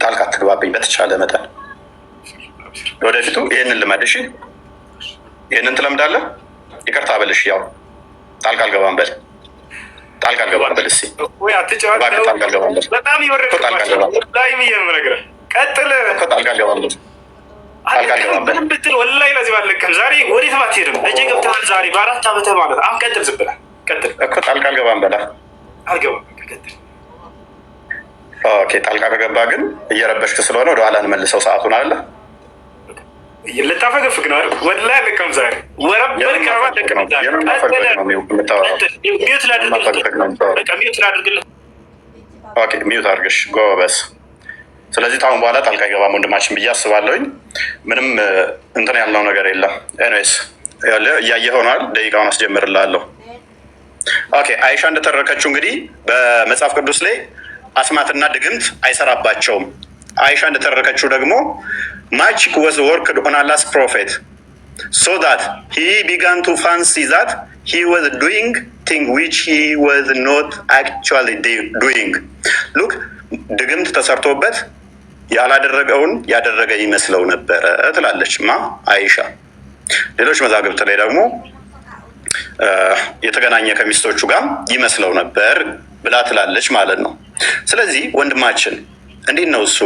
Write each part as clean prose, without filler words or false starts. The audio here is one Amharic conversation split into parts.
ጣልቃ አትግባብኝ በተቻለ መጠን። ወደፊቱ ይህንን ልመድ። እሺ ይህንን ትለምዳለህ። ይቅርታ በልሽ። ያው ጣልቃ አልገባም በል። ጣልቃ አልገባም በል። እስኪ ጣልቃ አልገባም በል። በጣም ቀጥል። ጣልቃ አልገባም በል። ምንም ብትል ወላሂ ለዚህ ባለቀም ዛሬ ወዴት አትሄድም። እጄ ገብተሃል ዛሬ በ4 ዓመትህ ማለት አሁን ቀጥል። ዝም ብለህ ቀጥል እኮ ጣልቃ አልገባም በላ። አልገባም ቀጥል። ኦኬ ጣልቃ ከገባ ግን እየረበሽክ ስለሆነ ወደኋላ እንመልሰው ሰዓቱን አለ ልታፈገፍግ ነው አይደል? ወላሂ አለቀም ዛሬ ወረበል ከረባ ለቀም ዛሬ ሚዩት ላድርግልህ። ኦኬ ሚዩት አድርግሽ ጎበዝ። ስለዚህ ታሁን በኋላ ጣልቃ አይገባም ወንድማችን ብዬ አስባለሁኝ። ምንም እንትን ያልነው ነገር የለም። ኤኒዌይስ እያየህ ሆኗል። ደቂቃውን አስጀምርልሃለሁ። ኦኬ አይሻ እንደተረከችው እንግዲህ በመጽሐፍ ቅዱስ ላይ አስማትና ድግምት አይሰራባቸውም። አይሻ እንደተረከችው ደግሞ ማጂክ was worked on Allah's prophet so that he began to fancy that he was doing thing which he was not actually doing. Look ድግምት ተሰርቶበት ያላደረገውን ያደረገ ይመስለው ነበረ ትላለች ማ አይሻ። ሌሎች መዛግብት ላይ ደግሞ የተገናኘ ከሚስቶቹ ጋር ይመስለው ነበር ብላ ትላለች ማለት ነው። ስለዚህ ወንድማችን እንዴት ነው እሱ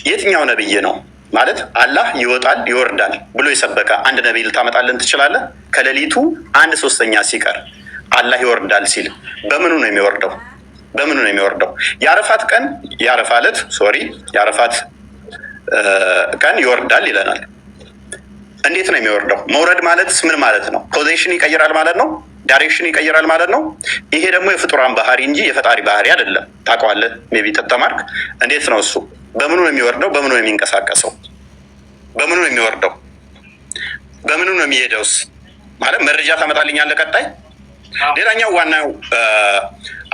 የትኛው ነብይ ነው ማለት አላህ ይወጣል ይወርዳል ብሎ የሰበከ አንድ ነብይ ልታመጣልን ትችላለህ? ከሌሊቱ 1/3 ሲቀር አላህ ይወርዳል ሲል በምኑ ነው የሚወርደው? በምኑ ነው የሚወርደው? የአረፋት ቀን የአረፋት ቀን ይወርዳል ይለናል። እንዴት ነው የሚወርደው? መውረድ ማለት ምን ማለት ነው? ፖዚሽን ይቀይራል ማለት ነው። ዳይሬክሽን ይቀይራል ማለት ነው። ይሄ ደግሞ የፍጡራን ባህሪ እንጂ የፈጣሪ ባህሪ አይደለም። ታውቀዋለህ ሜቢ ተተማርክ። እንዴት ነው እሱ? በምኑ ነው የሚወርደው? በምኑ ነው የሚንቀሳቀሰው? በምኑ ነው የሚወርደው? በምኑ ነው የሚሄደውስ? ማለት መረጃ ታመጣልኛለህ ቀጣይ። ሌላኛው ዋናው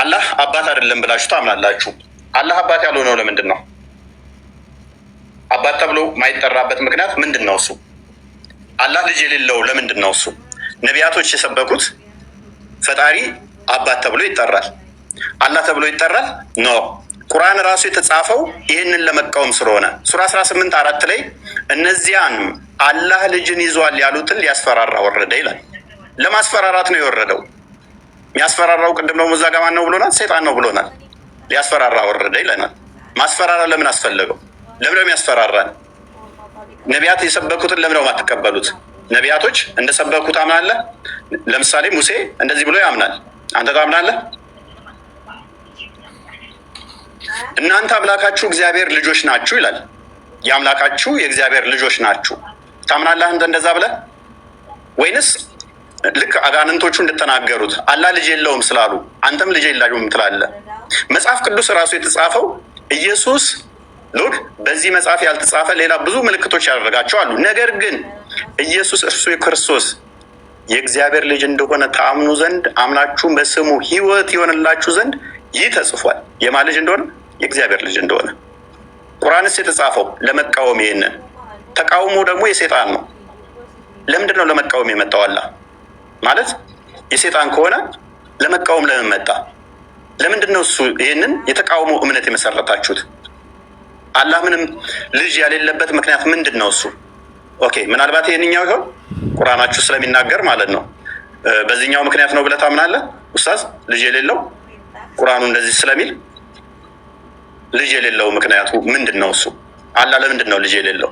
አላህ አባት አይደለም ብላችሁ ታምናላችሁ። አላህ አባት ያልሆነው ለምንድን ነው? አባት ተብሎ ማይጠራበት ምክንያት ምንድን ነው? እሱ አላህ ልጅ የሌለው ለምንድን ነው? እሱ ነቢያቶች የሰበኩት ፈጣሪ አባት ተብሎ ይጠራል፣ አላህ ተብሎ ይጠራል ኖ። ቁርአን ራሱ የተጻፈው ይህንን ለመቃወም ስለሆነ ሱራ 18:4 ላይ እነዚያን አላህ ልጅን ይዟል ያሉትን ሊያስፈራራ ወረደ ይላል። ለማስፈራራት ነው የወረደው። የሚያስፈራራው ቅድም ነው ሙዛ ጋር ማን ነው ብሎናል? ሰይጣን ነው ብሎናል። ሊያስፈራራ ወረደ ይለናል። ማስፈራራ ለምን አስፈለገው? ለምን ነው የሚያስፈራራን? ነቢያት የሰበኩትን ለምን ነው የማትቀበሉት? ነቢያቶች እንደሰበኩ ታምናለህ? ለምሳሌ ሙሴ እንደዚህ ብሎ ያምናል። አንተ ታምናለህ? እናንተ አምላካችሁ እግዚአብሔር ልጆች ናችሁ ይላል። የአምላካችሁ የእግዚአብሔር ልጆች ናችሁ ታምናለህ አንተ እንደዛ ብለህ? ወይንስ ልክ አጋንንቶቹ እንደተናገሩት አላህ ልጅ የለውም ስላሉ አንተም ልጅ የለውም ትላለህ? መጽሐፍ ቅዱስ ራሱ የተጻፈው ኢየሱስ ሉክ በዚህ መጽሐፍ ያልተጻፈ ሌላ ብዙ ምልክቶች ያደረጋቸው አሉ። ነገር ግን ኢየሱስ እርሱ የክርስቶስ የእግዚአብሔር ልጅ እንደሆነ ታምኑ ዘንድ አምናችሁም በስሙ ሕይወት ይሆንላችሁ ዘንድ ይህ ተጽፏል። የማን ልጅ እንደሆነ? የእግዚአብሔር ልጅ እንደሆነ። ቁርአንስ የተጻፈው ለመቃወም፣ ይሄንን ተቃውሞ ደግሞ የሰይጣን ነው። ለምንድን ነው ለመቃወም የመጣው? አላህ ማለት የሰይጣን ከሆነ ለመቃወም ለምን መጣ? ለምንድን ነው እሱ ይሄንን የተቃውሞ እምነት የመሰረታችሁት? አላህ ምንም ልጅ ያሌለበት ምክንያት ምንድን ነው? እሱ ኦኬ፣ ምናልባት ይሄንኛው ይሆን ቁርአናችሁ ስለሚናገር ማለት ነው። በዚህኛው ምክንያት ነው ብለህ ታምናለህ ኡስታዝ? ልጅ የሌለው ቁርአኑ እንደዚህ ስለሚል ልጅ የሌለው ምክንያቱ ምንድን ነው? እሱ አላህ ለምንድን ነው ልጅ የሌለው?